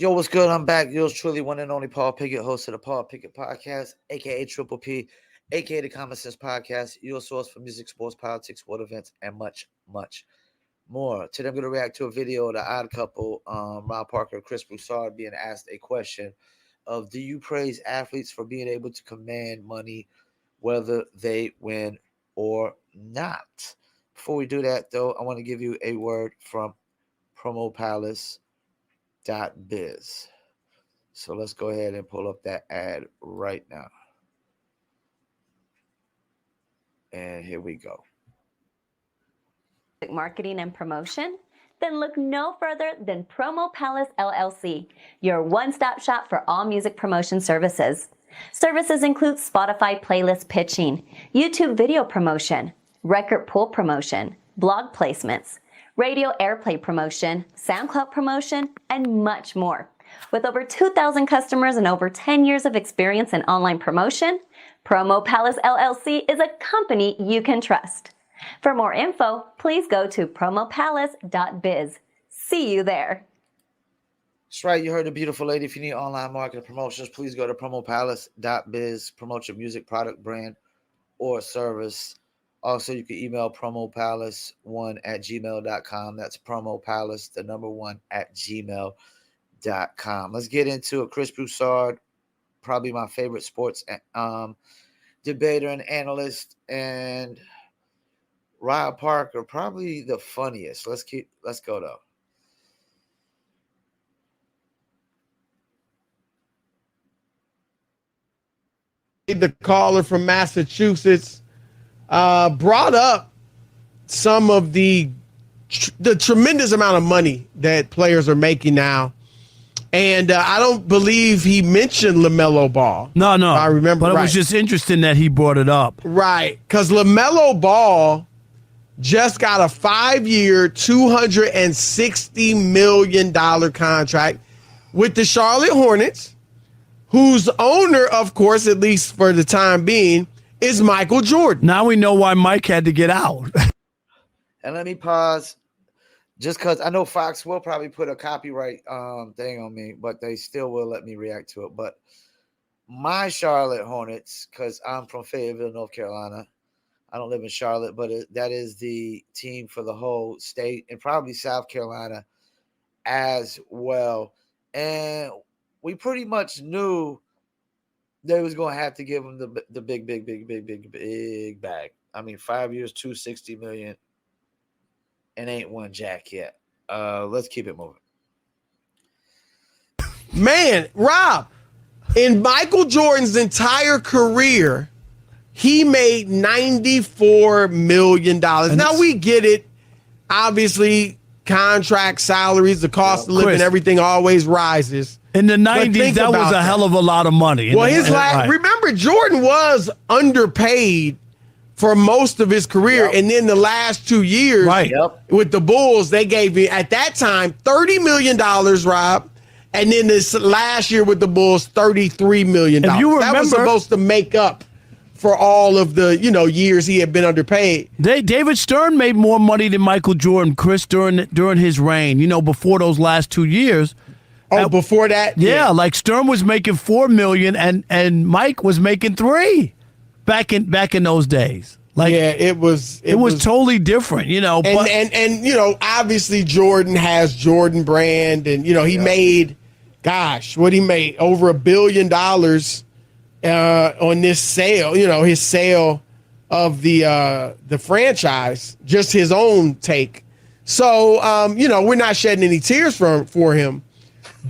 Yo, what's good? I'm back. Yours truly, one and only Paul Pickett, host of the Paul Pickett Podcast, aka Triple P, aka the Common Sense Podcast, your source for music, sports, politics, sport events, and much, much more. Today, I'm going to react to a video of the Odd Couple, Ron Parker and Chris Broussard, being asked a question of: do you praise athletes for being able to command money, whether they win or not? Before we do that, though, I want to give you a word from PromoPalace.biz. So let's go ahead and pull up that ad right now. And here we go. Marketing and promotion? Then look no further than Promo Palace LLC, your one-stop shop for all music promotion services. Services include Spotify playlist pitching, YouTube video promotion, record pool promotion, blog placements, radio airplay promotion, SoundCloud promotion, and much more. With over 2,000 customers and over 10 years of experience in online promotion, Promo Palace LLC is a company you can trust. For more info, please go to promopalace.biz. See you there. That's right. You heard the beautiful lady. If you need online marketing promotions, please go to promopalace.biz. Promote your music, product, brand, or service. Also, you can email promopalace1@gmail.com. That's promopalace, the number 1 at gmail.com. Let's get into it. Chris Broussard, probably my favorite sports debater and analyst, and Ron Parker, probably the funniest. Let's go though. The caller from Massachusetts brought up some of the tremendous amount of money that players are making now. And I don't believe he mentioned LaMelo Ball. No. I remember, but right. It was just interesting that he brought it up. Right, because LaMelo Ball just got a 5-year, $260 million contract with the Charlotte Hornets, whose owner, of course, at least for the time being, is Michael Jordan. Now we know why Mike had to get out. And let me pause, just because I know Fox will probably put a copyright thing on me, but they still will let me react to it. But my Charlotte Hornets, because I'm from Fayetteville, North Carolina. I don't live in Charlotte, but that is the team for the whole state and probably South Carolina as well. And we pretty much knew they was going to have to give him the big bag. I mean, 5 years, $260 million, and ain't won jack yet. Let's keep it moving. Man, Rob, in Michael Jordan's entire career, he made $94 million. Now, we get it. Obviously, contract, salaries, the cost of living, Chris, everything always rises. In the 90s, that was a hell of a lot of money. Well, remember, Jordan was underpaid for most of his career. Yep. And then the last 2 years with the Bulls, they gave me, at that time, $30 million, Rob. And then this last year with the Bulls, $33 million. If you remember, that was supposed to make up for all of the, years he had been underpaid. David Stern made more money than Michael Jordan, Chris, during his reign, before those last 2 years. Oh, before that? Yeah, like Stern was making $4 million and Mike was making $3 back in those days. Like, yeah, it was totally different, And obviously Jordan has Jordan brand, and he made, what he made over $1 billion on this sale, his sale of the franchise, just his own take. So we're not shedding any tears for him.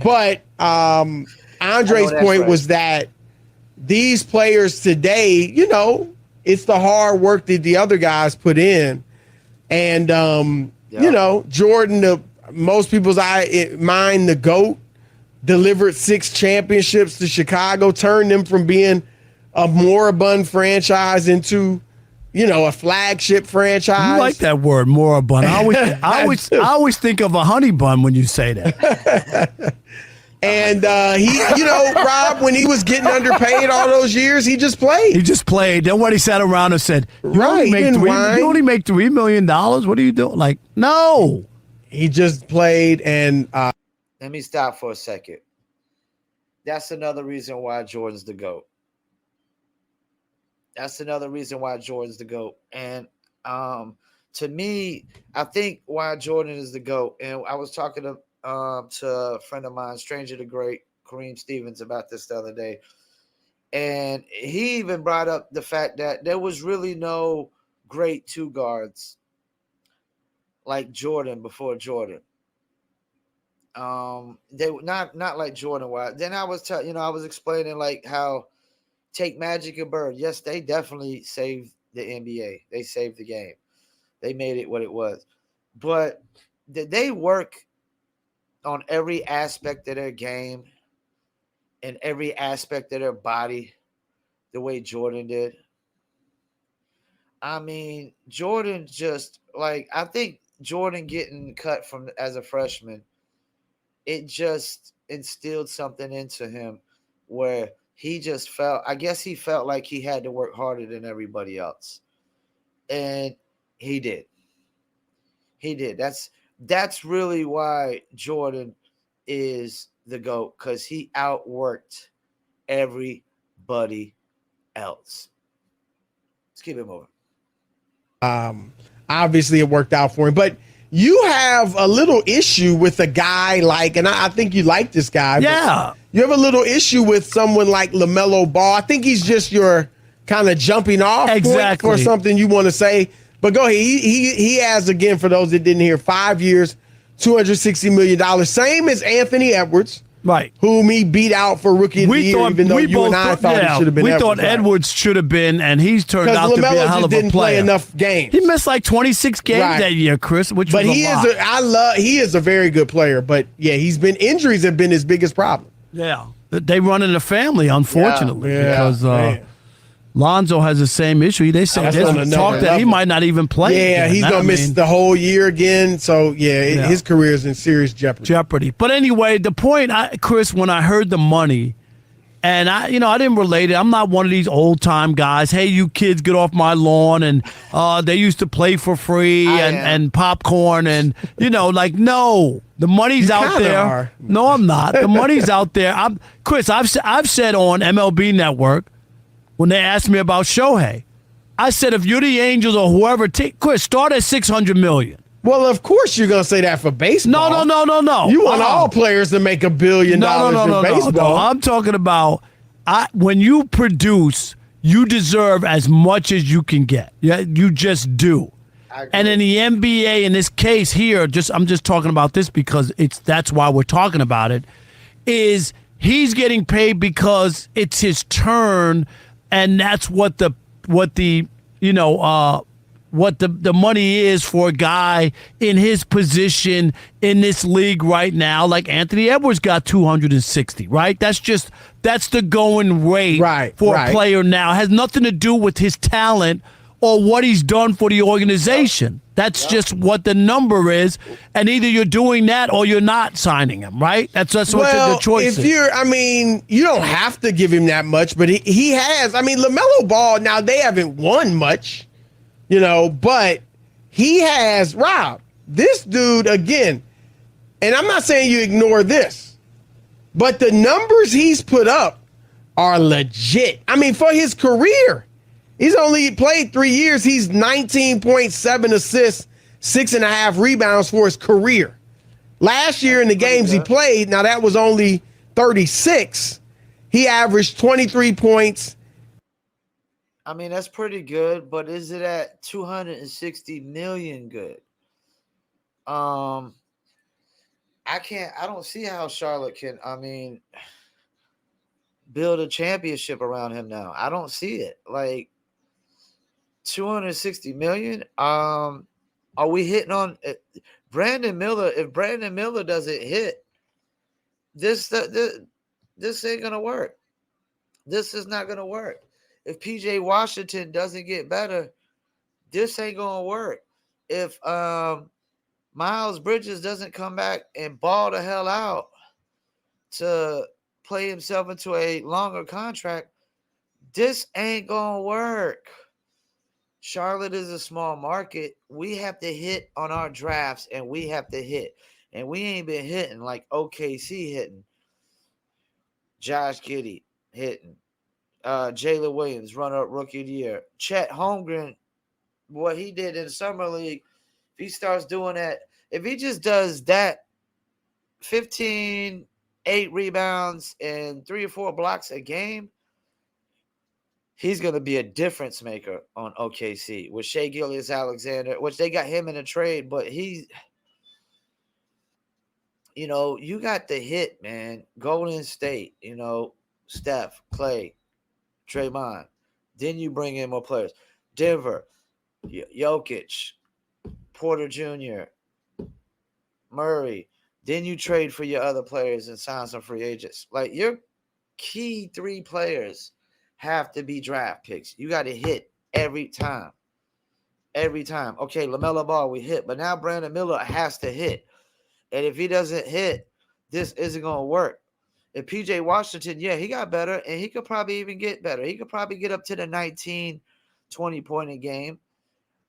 But Andre's point was that these players today, it's the hard work that the other guys put in. And, Jordan, most people's mind, the GOAT, delivered 6 championships to Chicago, turned them from being a moribund franchise into, a flagship franchise. You like that word, moribund. I always think of a honey bun when you say that. And he, Rob, when he was getting underpaid all those years, he just played. He just played. Nobody sat around and said, you only make $3 million? What are you doing? Like, no. He just played, and let me stop for a second. That's another reason why Jordan's the GOAT. That's another reason why Jordan's the GOAT. And to me, I think why Jordan is the GOAT. And I was talking to a friend of mine, stranger to great, Kareem Stevens, about this the other day. And he even brought up the fact that there was really no great two guards like Jordan before Jordan. They were not like Jordan was. Then I was I was explaining like how take Magic and Bird. Yes, they definitely saved the NBA. They saved the game. They made it what it was. But did they work on every aspect of their game and every aspect of their body the way Jordan did? I mean, Jordan just like, I think Jordan getting cut from as a freshman, it just instilled something into him where he just felt, I guess he felt like he had to work harder than everybody else. And he did. He did. That's really why Jordan is the GOAT, because he outworked everybody else. Let's keep it moving. Obviously it worked out for him, but you have a little issue with a guy like, and I think you like this guy. Yeah. You have a little issue with someone like LaMelo Ball. I think he's just your kind of jumping off point for something you want to say. But go ahead. He has, again, for those that didn't hear, 5 years, $260 million. Same as Anthony Edwards. Right. Whom he beat out for Rookie of the Year, even though you and I thought it should have been Edwards. We thought Edwards should have been, and he's turned out to be a hell of a player. Because LaMelo just didn't play enough games. He missed like 26 games that year, Chris, which was a lot. He is a very good player, but yeah, injuries have been his biggest problem. Yeah. They run in the family, unfortunately, because Lonzo has the same issue. They say there's talk that he might not even play. Yeah, he's going to miss the whole year again. So, his career is in serious jeopardy. But anyway, the point, Chris, when I heard the money, and I didn't relate it. I'm not one of these old-time guys. Hey, you kids, get off my lawn. And they used to play for free and popcorn. And, no, the money's out there. Are. No, I'm not. The money's out there. Chris, I've said on MLB Network, when they asked me about Shohei, I said, if you're the Angels or whoever, Chris, start at $600 million. Well, of course you're going to say that for baseball. No. You want all players to make $1 billion in baseball. No. I'm talking about when you produce, you deserve as much as you can get. Yeah, you just do. And in the NBA, in this case here, I'm just talking about this because that's why we're talking about it, is he's getting paid because it's his turn. And that's what the money is for a guy in his position in this league right now. Like Anthony Edwards got 260, right? That's the going rate for a player now. It has nothing to do with his talent or what he's done for the organization. That's just what the number is, and either you're doing that or you're not signing him, right? That's what the choice is. You don't have to give him that much, but he has. LaMelo Ball, now they haven't won much, but he has. Rob, this dude, again, and I'm not saying you ignore this, but the numbers he's put up are legit. For his career. He's only played 3 years. He's 19.7 assists, 6.5 rebounds for his career. Last year in the games he played, now that was only 36, he averaged 23 points. That's pretty good, but is it at 260 million good? I don't see how Charlotte can, build a championship around him now. I don't see it. Like, 260 million. Are we hitting on Brandon Miller? If Brandon Miller doesn't hit, this ain't gonna work. This is not gonna work. If PJ Washington doesn't get better, this ain't gonna work. If Miles Bridges doesn't come back and ball the hell out to play himself into a longer contract, this ain't gonna work. Charlotte is a small market. We have to hit on our drafts, and we have to hit. and we ain't been hitting like OKC hitting, Josh Giddey hitting, Jalen Williams, runner-up rookie of the year, Chet Holmgren, what he did in the summer league. If he starts doing that, if he just does that 15, 8 rebounds and 3 or 4 blocks a game, he's going to be a difference maker on OKC with Shai Gilgeous-Alexander, which they got him in a trade, but he's, you know, you got the hit, man. Golden State, you know, Steph, Clay, Draymond. Then you bring in more players. Denver, Jokic, Porter Jr., Murray. Then you trade for your other players and sign some free agents. Like, your key 3 players have to be draft picks. You got to hit every time. Every time. Okay, LaMelo Ball, we hit. But now Brandon Miller has to hit. And if he doesn't hit, this isn't going to work. And P.J. Washington, yeah, he got better, and he could probably even get better. He could probably get up to the 19, 20-point a game,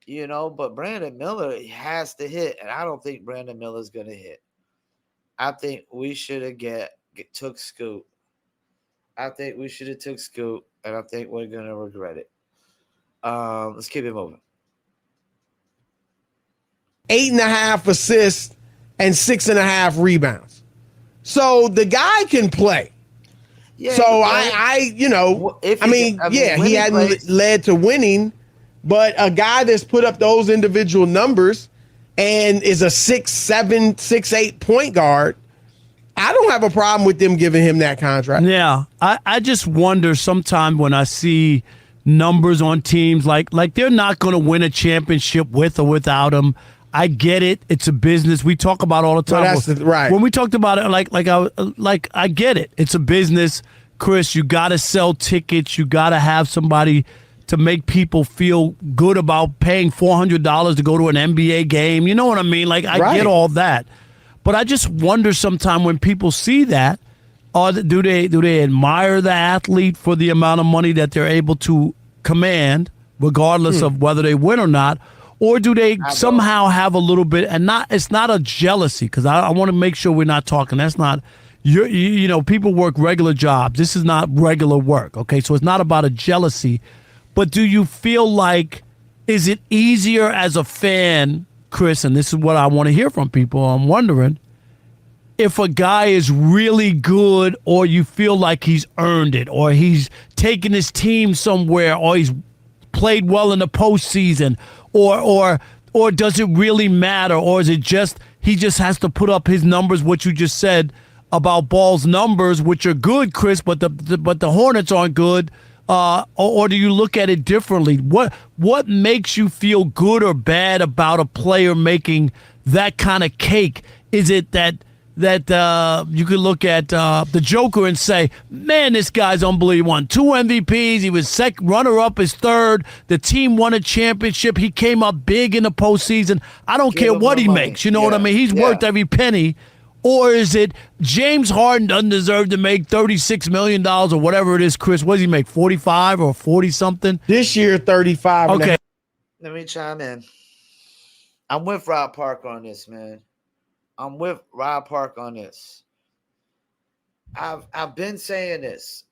you know. But Brandon Miller has to hit, and I don't think Brandon Miller's going to hit. I think we should have took Scoot. I think we should have took Scoot, and I think we're going to regret it. Let's keep it moving. 8.5 assists and 6.5 rebounds. So the guy can play. Yeah, so he hadn't led to winning, but a guy that's put up those individual numbers and is a 6'7", 6'8" point guard, I don't have a problem with them giving him that contract. Yeah, I just wonder sometimes when I see numbers on teams like they're not going to win a championship with or without him. I get it. It's a business. We talk about all the time. Right. When we talked about it, I get it. It's a business, Chris. You got to sell tickets. You got to have somebody to make people feel good about paying $400 to go to an NBA game. You know what I mean? Like, I get all that. But I just wonder sometimes when people see that, do they admire the athlete for the amount of money that they're able to command, regardless of whether they win or not? Or do they somehow have a little bit, and it's not a jealousy, because I want to make sure we're not talking. That's not, you know, people work regular jobs. This is not regular work, okay? So it's not about a jealousy. But do you feel like, is it easier as a fan, Chris, and this is what I want to hear from people, I'm wondering, if a guy is really good or you feel like he's earned it or he's taken his team somewhere or he's played well in the postseason, or does it really matter, or is it just he just has to put up his numbers, what you just said about Ball's numbers, which are good, Chris, but the Hornets aren't good, or do you look at it differently? What makes you feel good or bad about a player making that kind of cake? Is it that you could look at the Joker and say, man, this guy's unbelievable. Won 2 MVPs. He was runner-up, his third. The team won a championship. He came up big in the postseason. I don't care what he makes. You know what I mean? He's worth every penny. Or is it James Harden doesn't deserve to make $36 million or whatever it is, Chris? What does he make, 45 or 40-something? This year, 35. Okay. Let me chime in. I'm with Rob Park on this, man. I'm with Rob Park on this. I've been saying this.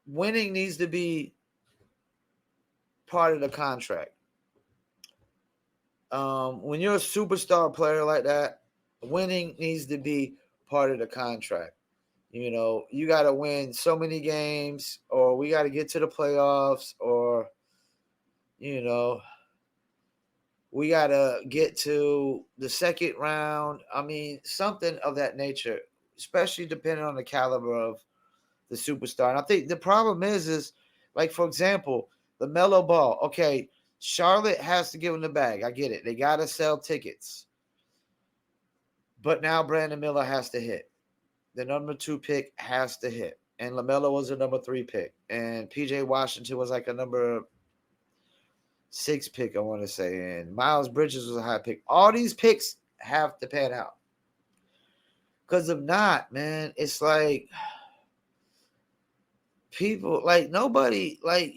Winning needs to be part of the contract. When you're a superstar player like that, winning needs to be part of the contract. You know, you got to win so many games, or we got to get to the playoffs, or, you know, we got to get to the second round. I mean, something of that nature, especially depending on the caliber of the superstar. And I think the problem is like, for example, LaMelo Ball. Okay, Charlotte has to give him the bag. I get it. They got to sell tickets. But now Brandon Miller has to hit. The number 2 pick has to hit. And LaMelo was a number 3 pick. And P.J. Washington was like a number 6 pick, I want to say, and Miles Bridges was a high pick. All these picks have to pan out. Because if not, man, it's like people, like nobody, like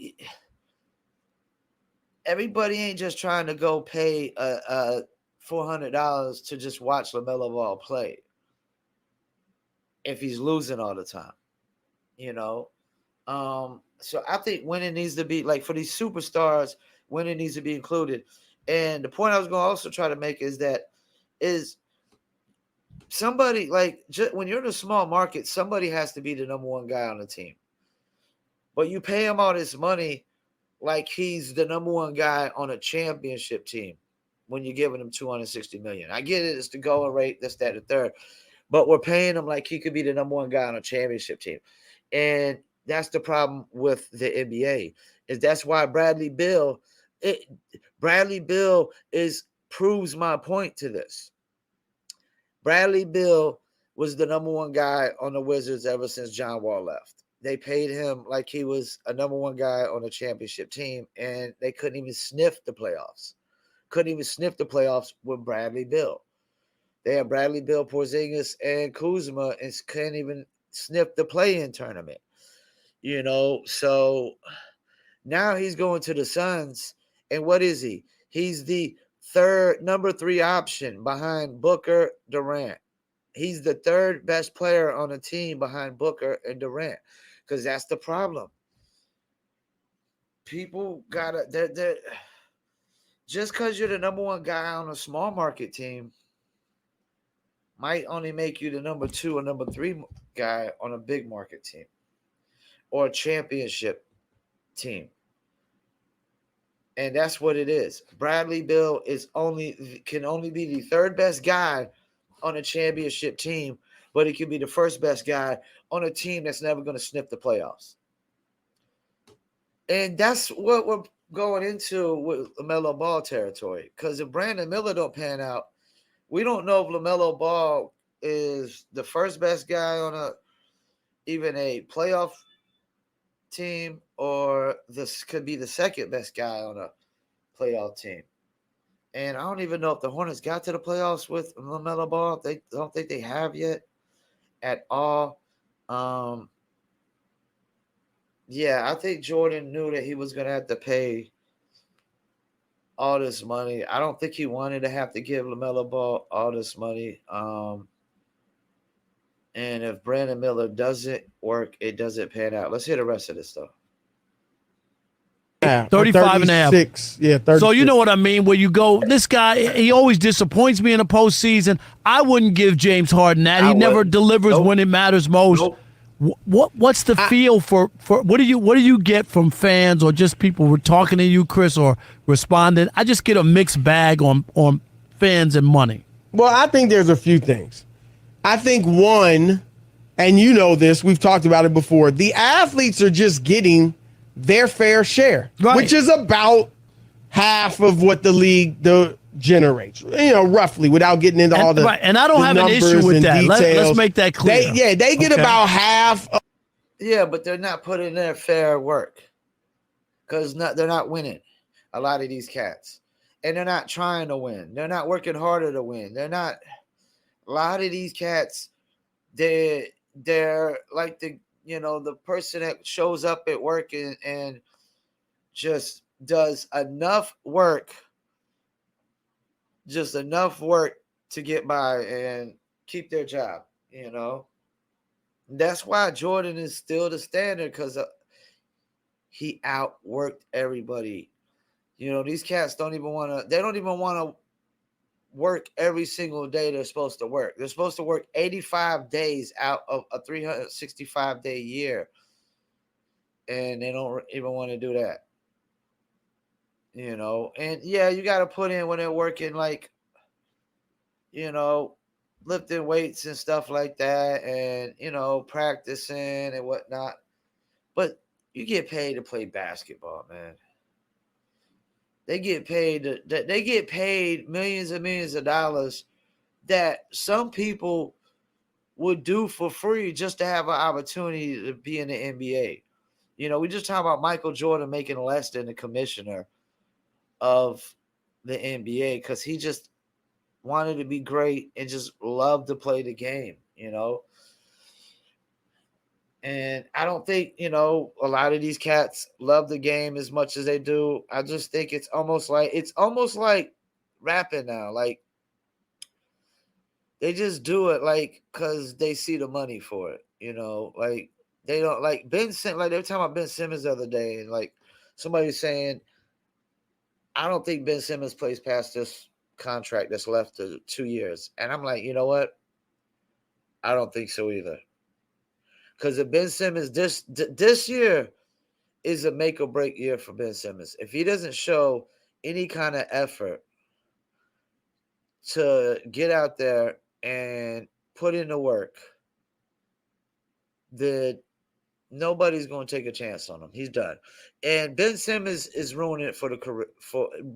everybody ain't just trying to go pay a $400 to just watch LaMelo Ball play if he's losing all the time, you know? So I think winning needs to be, like, for these superstars, winning needs to be included. And the point I was going to also try to make is that is somebody, like, when you're in a small market, somebody has to be the number one guy on the team. But you pay him all this money like he's the number one guy on a championship team when you're giving him $260 million. I get it. It's the going rate, this, that, and the third. But we're paying him like he could be the number one guy on a championship team. And that's the problem with the NBA. Is that's why Bradley Beal proves my point to this. Bradley Beal was the number one guy on the Wizards ever since John Wall left. They paid him like he was a number one guy on a championship team, and they couldn't even sniff the playoffs. Couldn't even sniff the playoffs with Bradley Beal. They had Bradley Beal, Porzingis, and Kuzma, and couldn't even sniff the play-in tournament. You know, so now he's going to the Suns, and what is he? He's the number 3 option behind Booker, Durant. He's the third best player on the team behind Booker and Durant, because that's the problem. People gotta just because you're the number one guy on a small market team might only make you the number 2 or number 3 guy on a big market team or a championship team. And that's what it is. Bradley Beal can only be the third best guy on a championship team, but he can be the first best guy on a team that's never going to sniff the playoffs. And that's what we're going into with LaMelo Ball territory. Because if Brandon Miller don't pan out, we don't know if LaMelo Ball is the first best guy on even a playoff team, or this could be the second best guy on a playoff team. And I don't even know if the Hornets got to the playoffs with LaMelo Ball. They don't think they have yet at all. Yeah, I think Jordan knew that he was going to have to pay all this money. I don't think he wanted to have to give LaMelo Ball all this money. And if Brandon Miller doesn't work, it doesn't pan out. Let's hear the rest of this stuff. Yeah, 35 and a half. Yeah, 36. So you know what I mean? Where you go, this guy, he always disappoints me in the postseason. I wouldn't give James Harden that. He never delivers when it matters most. What's the feel for what do you get from fans or just people who are talking to you, Chris, or responding? I just get a mixed bag on fans and money. Well, I think there's a few things. I think one, and you know this, we've talked about it before, the athletes are just getting their fair share, which is about half of what the league generates, roughly, without getting into all the and I don't have an issue with that. Let's make that clear. They get about half. Yeah, but they're not putting in their fair work because they're not winning. A lot of these cats, and they're not trying to win. They're not working harder to win. They're not. A lot of these cats, they're like the person that shows up at work and just does enough work to get by and keep their job, That's why Jordan is still the standard, because he outworked everybody. These cats don't even want to work every single day they're supposed to work. They're supposed to work 85 days out of a 365-day year, and they don't even want to do that. And yeah, you got to put in when they're working, like, lifting weights and stuff like that, and, practicing and whatnot. But you get paid to play basketball, man. They get paid millions and millions of dollars that some people would do for free just to have an opportunity to be in the NBA. We just talk about Michael Jordan making less than the commissioner of the NBA because he just wanted to be great and just loved to play the game, And I don't think, a lot of these cats love the game as much as they do. I just think it's almost like rapping now. Like, They just do it like because they see the money for it. Like they don't like Ben Simmons. Like they were talking about Ben Simmons the other day, and like somebody was saying, I don't think Ben Simmons plays past this contract that's left to 2 years. And I'm like, you know what? I don't think so either. Because if Ben Simmons this year is a make or break year for Ben Simmons. If he doesn't show any kind of effort to get out there and put in the work, then nobody's going to take a chance on him. He's done. And Ben Simmons is ruining it for the career.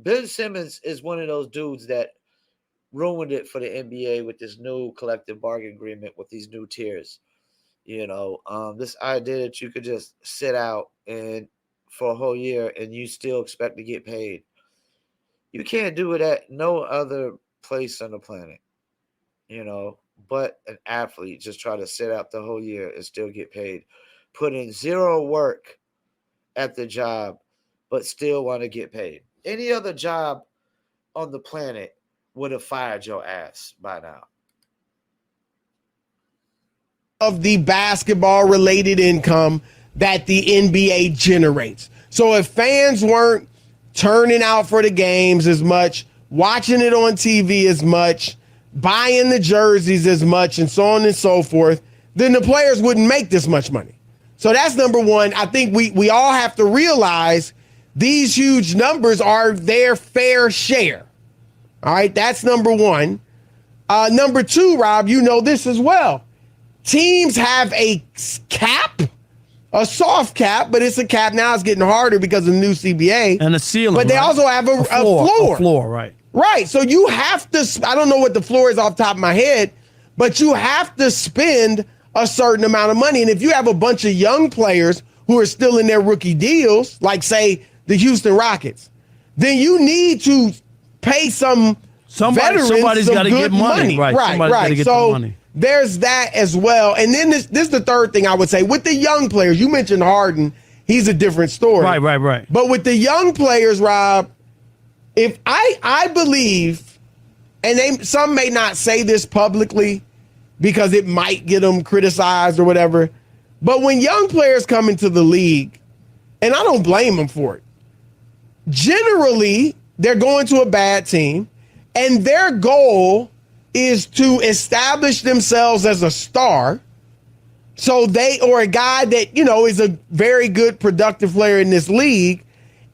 Ben Simmons is one of those dudes that ruined it for the NBA with this new collective bargaining agreement with these new tiers. This idea that you could just sit out and for a whole year and you still expect to get paid. You can't do it at no other place on the planet, but an athlete just try to sit out the whole year and still get paid. Put in zero work at the job, but still want to get paid. Any other job on the planet would have fired your ass by now. Of the basketball related income that the NBA generates. So if fans weren't turning out for the games as much, watching it on TV as much, buying the jerseys as much, and so on and so forth, then the players wouldn't make this much money. So that's number one. I think we all have to realize these huge numbers are their fair share. All right, that's number one. Number two, Rob, you know this as well. Teams have a cap, a soft cap, but it's a cap. Now it's getting harder because of the new CBA. And a ceiling. But they also have a floor. A floor, right. Right. So you have to, I don't know what the floor is off the top of my head, but you have to spend a certain amount of money. And if you have a bunch of young players who are still in their rookie deals, like say the Houston Rockets, then you need to pay some veterans somebody's some got to good get money. Right. Somebody's got to get the money. There's that as well. And then this is the third thing I would say. With the young players, you mentioned Harden. He's a different story. Right. But with the young players, Rob, if I believe, and some may not say this publicly because it might get them criticized or whatever, but when young players come into the league, and I don't blame them for it, generally they're going to a bad team, and their goal is to establish themselves as a star. So or a guy that, is a very good productive player in this league.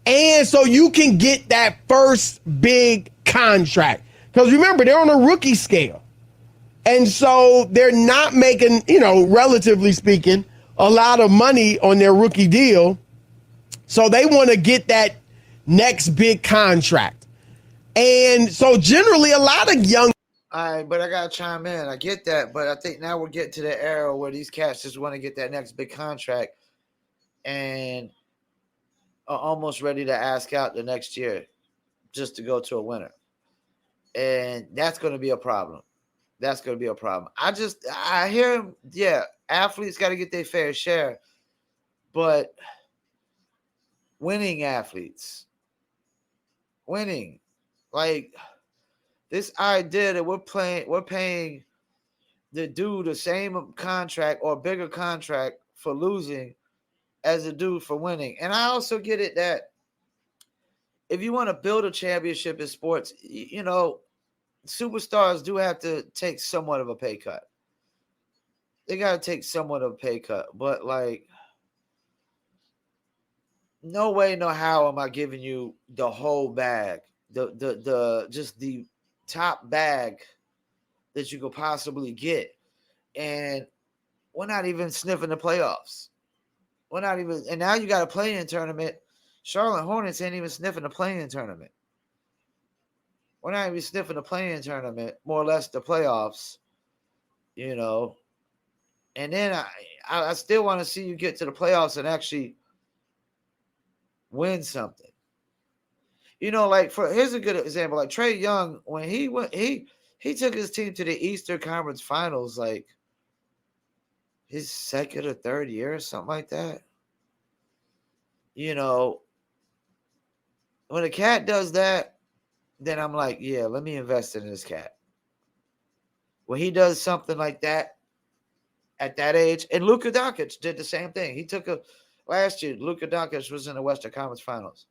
And so you can get that first big contract. Because remember, they're on a rookie scale. And so they're not making, relatively speaking, a lot of money on their rookie deal. So they want to get that next big contract. And so generally a lot of young. All right, but I got to chime in. I get that, but I think now we're getting to the era where these cats just want to get that next big contract and are almost ready to ask out the next year just to go to a winner. And that's going to be a problem. I hear him, yeah, athletes got to get their fair share, but winning athletes, like this idea that we're paying the dude the same contract or bigger contract for losing as a dude for winning. And I also get it that if you want to build a championship in sports, superstars do have to take somewhat of a pay cut. They got to take somewhat of a pay cut. But, like, no way, no how am I giving you the whole bag, just the top bag that you could possibly get. And we're not even sniffing the playoffs. And now you got a play-in tournament. Charlotte Hornets ain't even sniffing the play-in tournament. We're not even sniffing the play-in tournament, more or less the playoffs, And then I still want to see you get to the playoffs and actually win something. Here's a good example. Like Trae Young, when he went, he took his team to the Eastern Conference Finals, like his second or third year or something like that. When a cat does that, then I'm like, yeah, let me invest in this cat. when he does something like that at that age, and Luka Doncic did the same thing. He took last year, Luka Doncic was in the Western Conference Finals.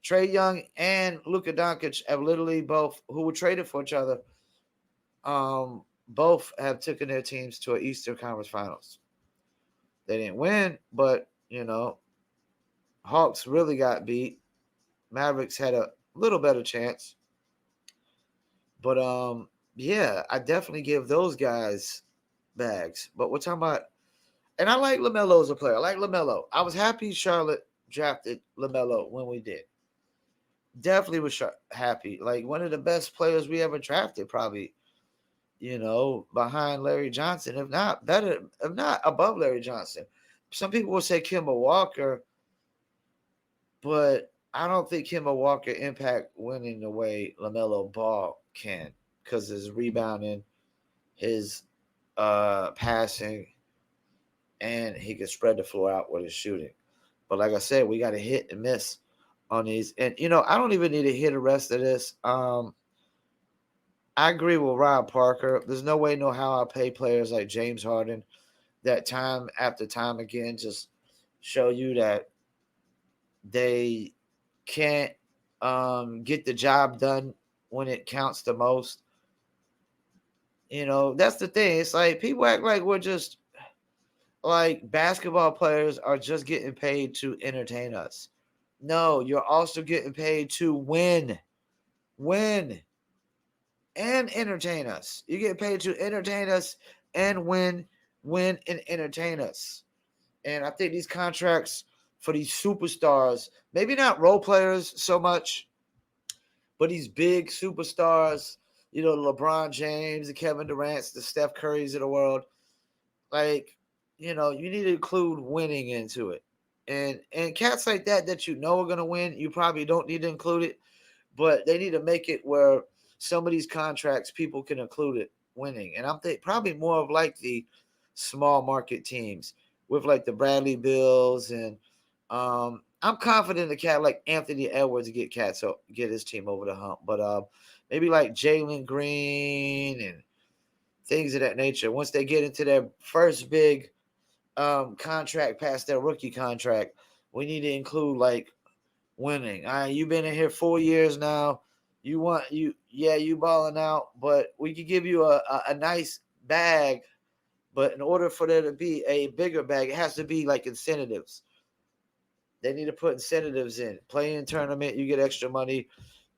Trae Young and Luka Doncic have literally both, who were traded for each other, both have taken their teams to an Eastern Conference Finals. They didn't win, but, Hawks really got beat. Mavericks had a little better chance. But, yeah, I definitely give those guys bags. But we're talking about, and I like LaMelo as a player. I like LaMelo. I was happy Charlotte drafted LaMelo when we did. Definitely was happy. Like, one of the best players we ever drafted, probably, behind Larry Johnson, if not better, if not above Larry Johnson. Some people will say Kemba Walker, but I don't think Kemba Walker impact winning the way LaMelo Ball can, because his rebounding, his passing, and he can spread the floor out with his shooting. But like I said, we got to hit and miss on these. And, I don't even need to hear the rest of this. I agree with Rob Parker. There's no way, no how I pay players like James Harden that time after time again just show you that they can't get the job done when it counts the most. That's the thing. It's like people act like we're just like basketball players are just getting paid to entertain us. No, you're also getting paid to win, and entertain us. You get paid to entertain us and win, and entertain us. And I think these contracts for these superstars, maybe not role players so much, but these big superstars, LeBron James, the Kevin Durant's, the Steph Currys of the world, like, you need to include winning into it. And cats like that are going to win, you probably don't need to include it, but they need to make it where some of these contracts, people can include it winning. And I'm probably more of like the small market teams with like the Bradley Bills. And I'm confident the cat like Anthony Edwards get his team over the hump. But maybe like Jalen Green and things of that nature. Once they get into their first big contract past their rookie contract, we need to include like winning. All right, you've been in here 4 years now. You balling out, but we could give you a nice bag. But in order for there to be a bigger bag, it has to be like incentives. They need to put incentives in. Playing tournament, you get extra money.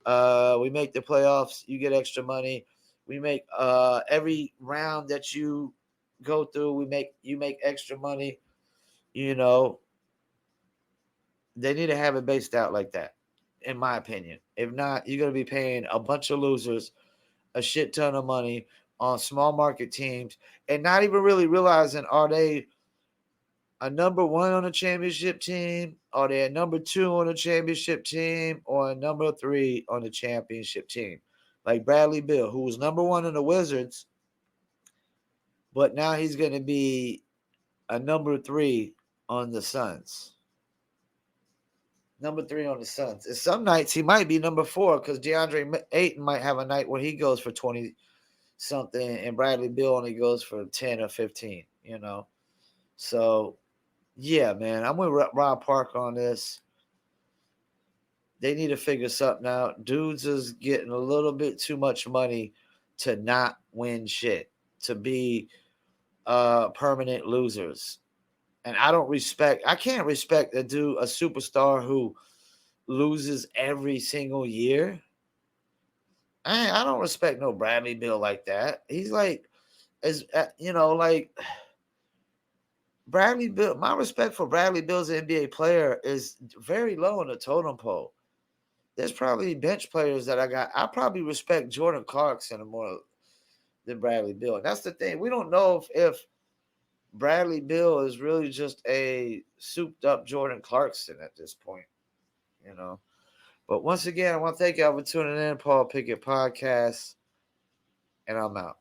We make the playoffs, you get extra money. We make every round that you go through, you make extra money. They need to have it based out like that, in my opinion. If not, you're going to be paying a bunch of losers a shit ton of money on small market teams and not even really realizing, are they a number one on a championship team? Are they a number two on a championship team, or a number three on the championship team? Like Bradley Beal, who was number one in the Wizards, but now he's going to be a number three on the Suns. Number three on the Suns. And some nights he might be number four, because DeAndre Ayton might have a night where he goes for 20 something and Bradley Beal only goes for 10 or 15, So, yeah, man, I'm with Rob Parker on this. They need to figure something out. Dudes is getting a little bit too much money to not win shit, to be permanent losers. And I can't respect a superstar who loses every single year. I don't respect no Bradley Beal like that. He's like, like Bradley Beal. My respect for Bradley Beal as an NBA player is very low on the totem pole. There's probably bench players that I probably respect Jordan Clarkson more than Bradley Beal. And that's the thing. We don't know if Bradley Beal is really just a souped up Jordan Clarkson at this point, But once again, I want to thank y'all for tuning in, Paul Pickett Podcast, and I'm out.